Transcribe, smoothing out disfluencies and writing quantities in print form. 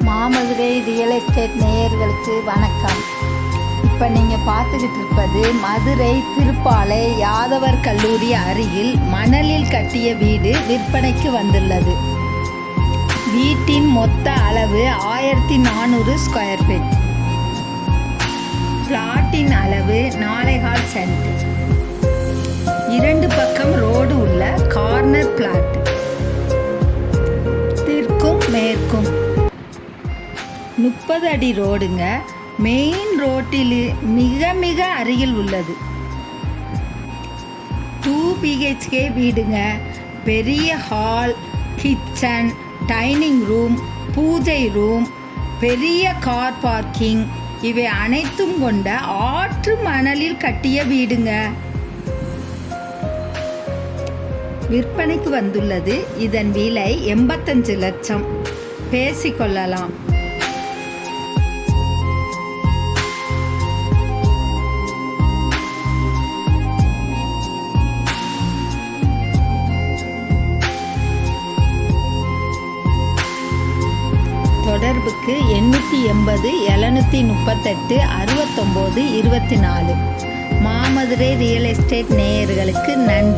மாமதுரை real estate நேயர்களுக்கு வணக்கம். இப்போ நீங்கள் பார்த்துக்கிட்டு இருப்பது மதுரை திருப்பாலை யாதவர் கல்லூரி அருகில் மணலில் கட்டிய வீடு விற்பனைக்கு வந்துள்ளது. வீட்டின் மொத்த அளவு 1400 ஸ்கொயர் ஃபீட். பிளாட்டின் அளவு 4.25 சென்ட். 2 பக்கம் ரோடு உள்ள கார்னர் பிளாட். தெற்கும் மேற்கும் 30 அடி ரோடுங்க. மெயின் ரோட்டில் மிக அருகில் உள்ளது. 2 BHK வீடுங்க. பெரிய ஹால், கிச்சன், டைனிங் ரூம், பூஜை ரூம், பெரிய கார் பார்க்கிங் இவை அனைத்தும் கொண்ட ஆற்று மணலில் கட்டிய வீடுங்க. விற்பனைக்கு வந்துள்ளது. இதன் விலை 85 லட்சம். பேசிக்கொள்ளலாம். தொடர்புக்கு 880 738 69 24. மாமதுரை ரியல் எஸ்டேட் நேயர்களுக்கு நன்றி.